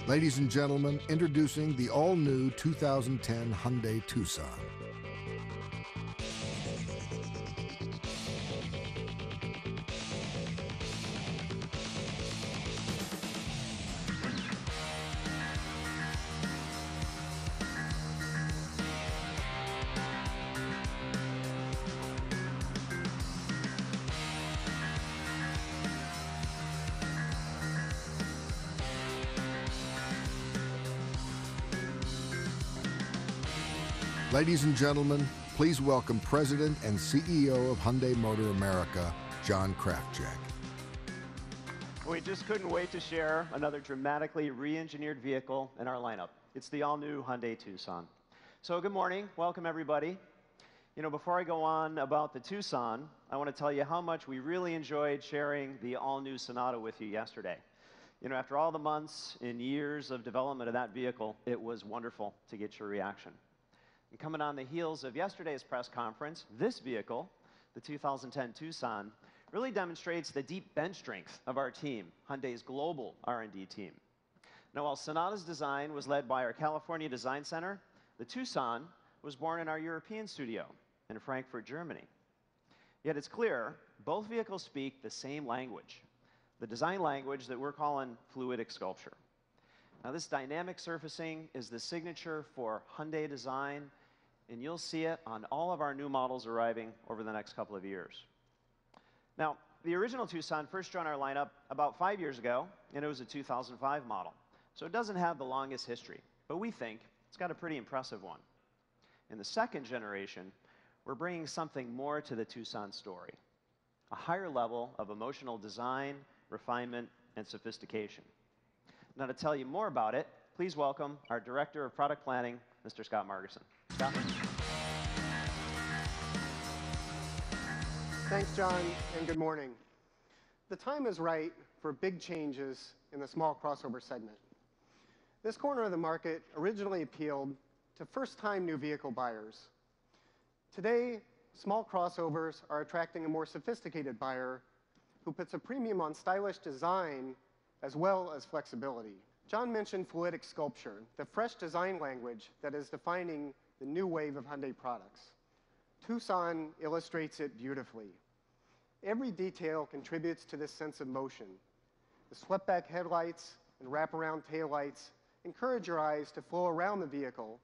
Ladies and gentlemen, introducing the all-new 2010 Hyundai Tucson. Ladies and gentlemen, please welcome President and CEO of Hyundai Motor America, John Krafjic. We just couldn't wait to share another dramatically re-engineered vehicle in our lineup. It's the all-new Hyundai Tucson. So good morning, welcome everybody. You know, before I go on about the Tucson, I want to tell you how much we really enjoyed sharing the all-new Sonata with you yesterday. You know, after all the months and years of development of that vehicle, it was wonderful to get your reaction. And coming on the heels of yesterday's press conference, this vehicle, the 2010 Tucson, really demonstrates the deep bench strength of our team, Hyundai's global R&D team. Now, while Sonata's design was led by our California Design Center, the Tucson was born in our European studio in Frankfurt, Germany. Yet it's clear both vehicles speak the same language, the design language that we're calling fluidic sculpture. Now, this dynamic surfacing is the signature for Hyundai design, and you'll see it on all of our new models arriving over the next couple of years. Now, the original Tucson first joined our lineup about 5 years ago, and it was a 2005 model. So it doesn't have the longest history, but we think it's got a pretty impressive one. In the second generation, we're bringing something more to the Tucson story, a higher level of emotional design, refinement, and sophistication. Now, to tell you more about it, please welcome our Director of Product Planning, Mr. Scott Margerson. Scott? Thanks, John, and good morning. The time is right for big changes in the small crossover segment. This corner of the market originally appealed to first-time new vehicle buyers. Today, small crossovers are attracting a more sophisticated buyer who puts a premium on stylish design as well as flexibility. John mentioned fluidic sculpture, the fresh design language that is defining the new wave of Hyundai products. Tucson illustrates it beautifully. Every detail contributes to this sense of motion. The swept-back headlights and wraparound taillights encourage your eyes to flow around the vehicle,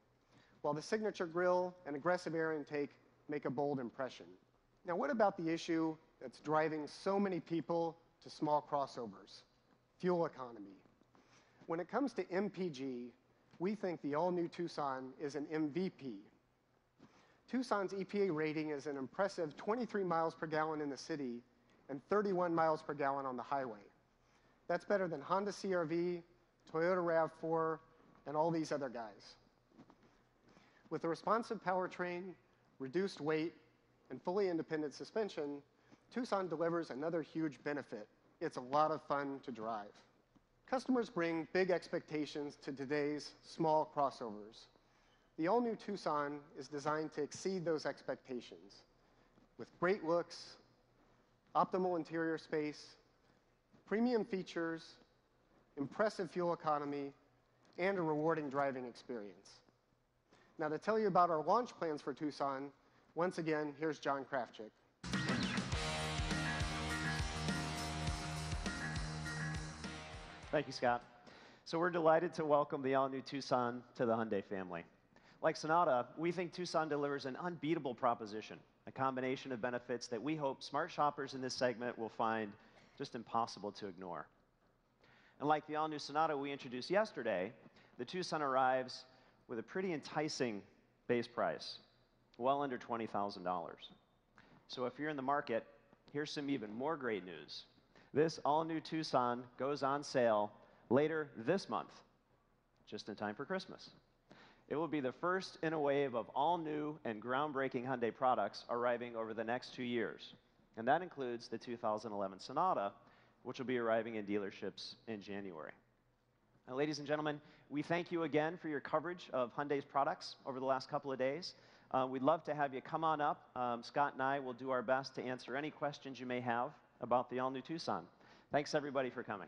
while the signature grille and aggressive air intake make a bold impression. Now, what about the issue that's driving so many people to small crossovers? Fuel economy. When it comes to MPG, we think the all-new Tucson is an MVP. Tucson's EPA rating is an impressive 23 miles per gallon in the city and 31 miles per gallon on the highway. That's better than Honda CR-V, Toyota RAV4, and all these other guys. With a responsive powertrain, reduced weight, and fully independent suspension, Tucson delivers another huge benefit. It's a lot of fun to drive. Customers bring big expectations to today's small crossovers. The all-new Tucson is designed to exceed those expectations with great looks, optimal interior space, premium features, impressive fuel economy, and a rewarding driving experience. Now, to tell you about our launch plans for Tucson, once again, here's John Krafjic. Thank you, Scott. So we're delighted to welcome the all-new Tucson to the Hyundai family. Like Sonata, we think Tucson delivers an unbeatable proposition, a combination of benefits that we hope smart shoppers in this segment will find just impossible to ignore. And like the all-new Sonata we introduced yesterday, the Tucson arrives with a pretty enticing base price, well under $20,000. So if you're in the market, here's some even more great news. This all-new Tucson goes on sale later this month, just in time for Christmas. It will be the first in a wave of all-new and groundbreaking Hyundai products arriving over the next 2 years. And that includes the 2011 Sonata, which will be arriving in dealerships in January. Now, ladies and gentlemen, we thank you again for your coverage of Hyundai's products over the last couple of days. We'd love to have you come on up. Scott and I will do our best to answer any questions you may have about the all-new Tucson. Thanks, everybody, for coming.